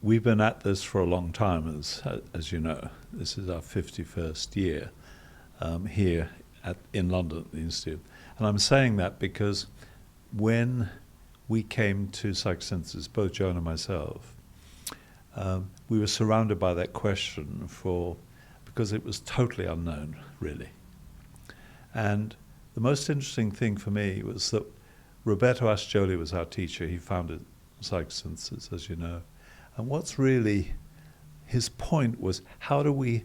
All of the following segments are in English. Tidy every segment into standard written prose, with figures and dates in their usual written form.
we've been at this for a long time, as you know. This is our 51st year here in London at the Institute. And I'm saying that because when we came to psychosynthesis, both Joan and myself, we were surrounded by that question because it was totally unknown, really. And the most interesting thing for me was that Roberto Ascioli was our teacher. He founded psychosynthesis, as you know. And what's really his point was, how do we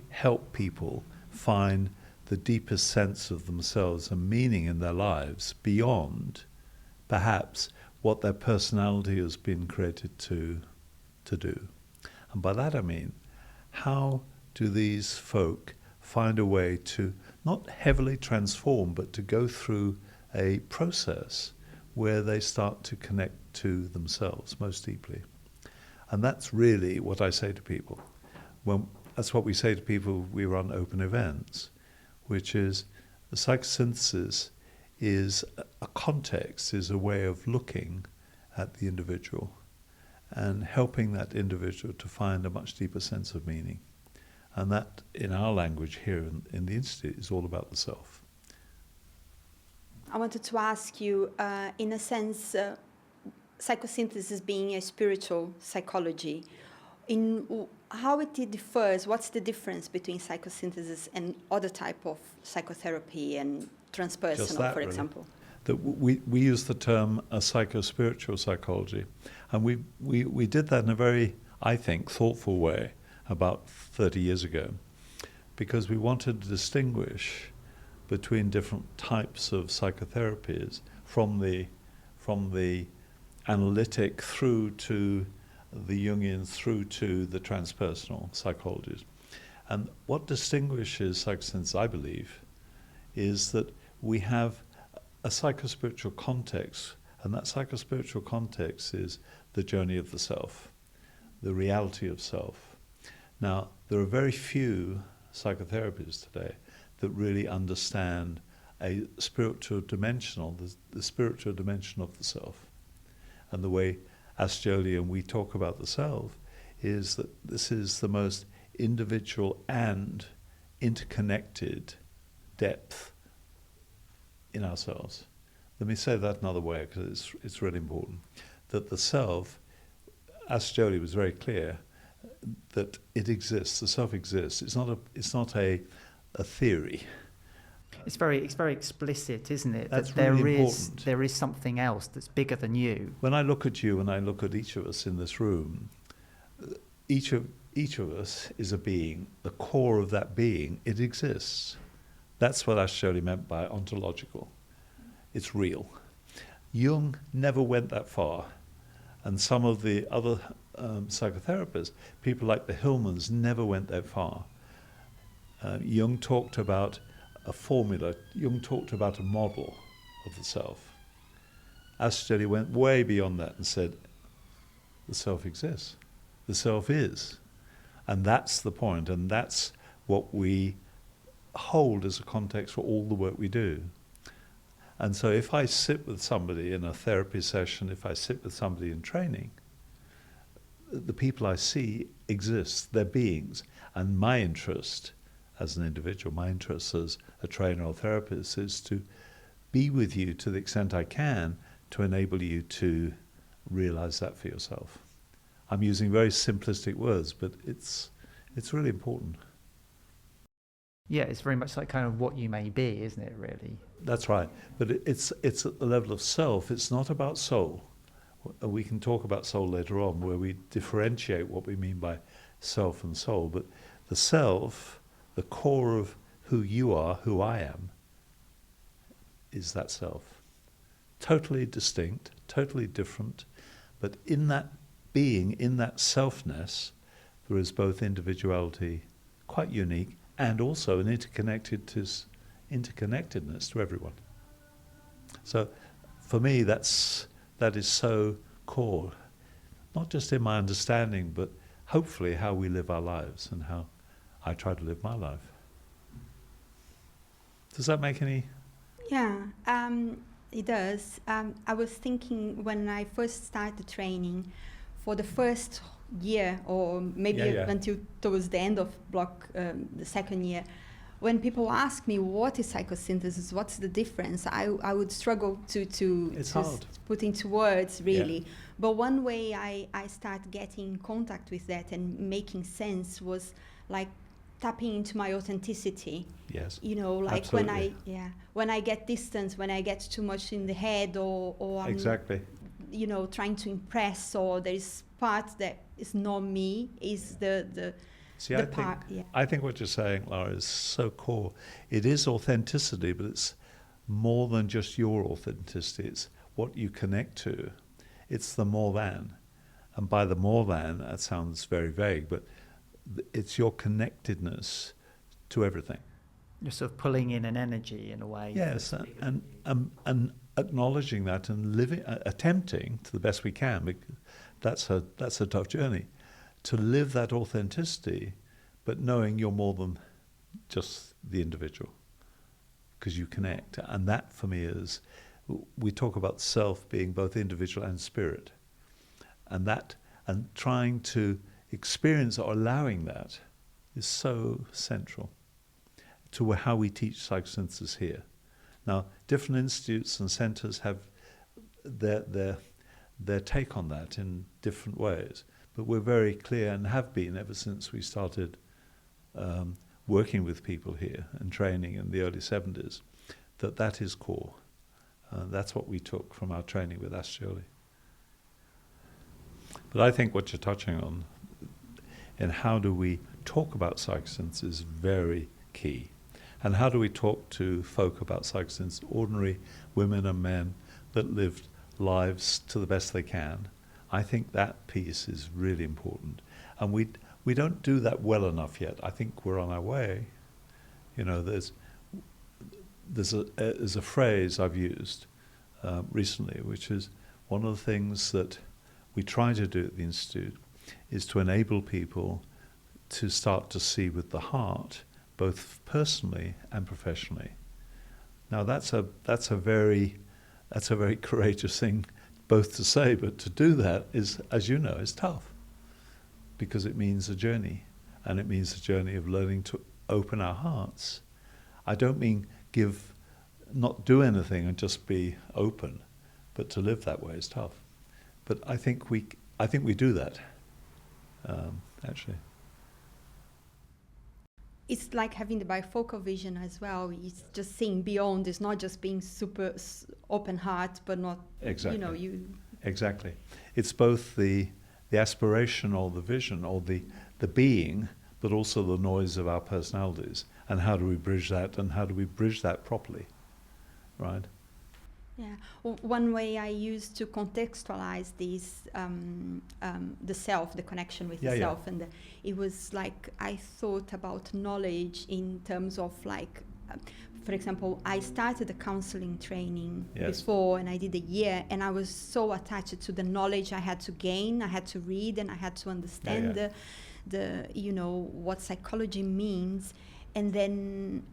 help people find the deepest sense of themselves and meaning in their lives beyond perhaps what their personality has been created to do. And by that I mean, how do these folk find a way to not heavily transform, but to go through a process where they start to connect to themselves most deeply. And that's really what I say to people. That's what we say to people we run open events, which is the psychosynthesis is a context, is a way of looking at the individual and helping that individual to find a much deeper sense of meaning. And that, in our language here in the Institute, is all about the self. I wanted to ask you, in a sense, psychosynthesis being a spiritual psychology, in how it differs, what's the difference between psychosynthesis and other type of psychotherapy and transpersonal, for example? That we use the term a psychospiritual psychology, and we did that in a very, I think, thoughtful way about 30 years ago, because we wanted to distinguish between different types of psychotherapies from the analytic through to the Jungian through to the transpersonal psychologies. And what distinguishes psychosynthesis, I believe, is that we have a psychospiritual context, and that psychospiritual context is the journey of the self, the reality of self. Now, there are very few psychotherapies today that really understand a spiritual dimensional, the spiritual dimension of the self. And the way Ascioli and we talk about the self is that this is the most individual and interconnected depth in ourselves. Let me say that another way, because it's really important. That the self, Ascioli was very clear, that it exists, the self exists. It's not a theory. It's very explicit, isn't it? That's that really important. There is something else that's bigger than you. When I look at you and I look at each of us in this room, each of us is a being. The core of that being, it exists. That's what Ascioli meant by ontological. It's real. Jung never went that far. And some of the other psychotherapists, people like the Hillmans, never went that far. Jung talked about a formula. Jung talked about a model of the self. Ascioli went way beyond that and said, the self exists. The self is. And that's the point, and that's what we hold as a context for all the work we do. And so if I sit with somebody in a therapy session, if I sit with somebody in training, the people I see exist, they're beings. And my interest as an individual, my interest as a trainer or therapist is to be with you to the extent I can to enable you to realize that for yourself. I'm using very simplistic words, but it's really important. Yeah, it's very much like kind of what you may be, isn't it, really? That's right. But it's at the level of self. It's not about soul. We can talk about soul later on, where we differentiate what we mean by self and soul. But the self, the core of who you are, who I am, is that self. Totally distinct, totally different. But in that being, in that selfness, there is both individuality, quite unique, and also an interconnectedness to everyone. So for me, that is so core, not just in my understanding, but hopefully how we live our lives and how I try to live my life. Does that make any? Yeah, it does. I was thinking when I first started training, for the first year, or maybe until towards the end of the second year, when people ask me what is psychosynthesis, what's the difference, I would struggle to put into words, really. Yeah. But one way I start getting in contact with that and making sense was like tapping into my authenticity. Yes. You know, like absolutely. when I get distance, when I get too much in the head, or I'm, Exactly. you know, trying to impress, or there is part that is not me, is the See, part. I think what you're saying, Lara, is so core. It is authenticity, but it's more than just your authenticity. It's what you connect to. It's the more than. And by the more than, that sounds very vague, but it's your connectedness to everything. You're sort of pulling in an energy in a way. Yes, and acknowledging that and living, attempting to the best we can, because that's a tough journey, to live that authenticity, but knowing you're more than just the individual, because you connect. And that for me is, we talk about self being both individual and spirit, and trying to experience or allowing that is so central to how we teach psychosynthesis here. Now, different institutes and centres have their take on that in different ways, but we're very clear, and have been ever since we started working with people here and training in the early 70s, that is core. That's what we took from our training with Ascioli. But I think what you're touching on, and how do we talk about psychosynthesis, is very key. And how do we talk to folk about psychosynthesis, ordinary women and men that lived lives to the best they can? I think that piece is really important. And we don't do that well enough yet. I think we're on our way. You know, there's a phrase I've used recently, which is one of the things that we try to do at the Institute is to enable people to start to see with the heart, both personally and professionally. Now that's a very courageous thing both to say, but to do that is, as you know, is tough, because it means a journey, and it means a journey of learning to open our hearts. I don't mean not do anything and just be open, but to live that way is tough. But I think we do that, actually. It's like having the bifocal vision as well. It's just seeing beyond. It's not just being super open heart, but not, exactly. You know, you... Exactly. It's both the aspiration or the vision or the being, but also the noise of our personalities. And how do we bridge that, and how do we bridge that properly, right? Yeah. Well, one way I used to contextualize this, the self, the connection with the self, and it was like I thought about knowledge in terms of like, for example, I started the counseling training before, and I did a year, and I was so attached to the knowledge I had to gain. I had to read, and I had to understand the you know, what psychology means. And then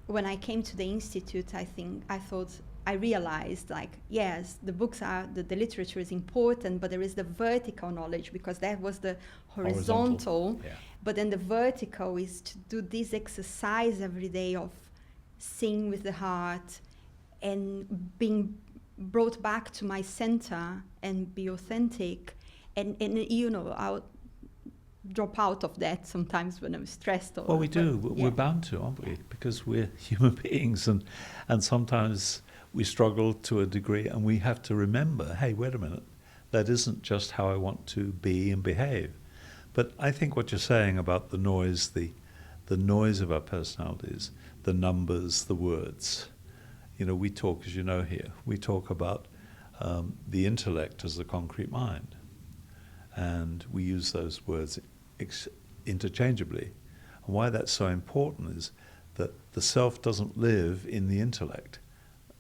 when I came to the Institute, I realized, like, yes, the books are, the literature is important, but there is the vertical knowledge, because that was the horizontal. But then the vertical is to do this exercise every day of seeing with the heart and being brought back to my center and be authentic. And you know, I'll drop out of that sometimes when I'm stressed. Well, we do. We're bound to, aren't we? Because we're human beings, and sometimes we struggle to a degree, and we have to remember, hey, wait a minute, that isn't just how I want to be and behave. But I think what you're saying about the noise, the noise of our personalities, the numbers, the words, you know, we talk, as you know here, we talk about the intellect as the concrete mind. And we use those words interchangeably. And why that's so important is that the self doesn't live in the intellect.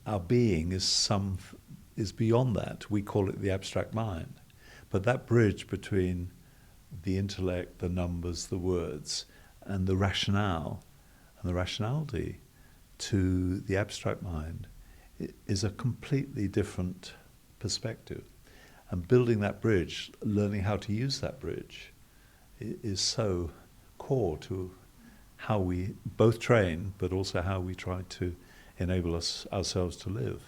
Our being is beyond that. We call it the abstract mind. But that bridge between the intellect, the numbers, the words, and the rationale and the rationality to the abstract mind is a completely different perspective. And building that bridge, learning how to use that bridge, is so core to how we both train, but also how we try to enable ourselves to live.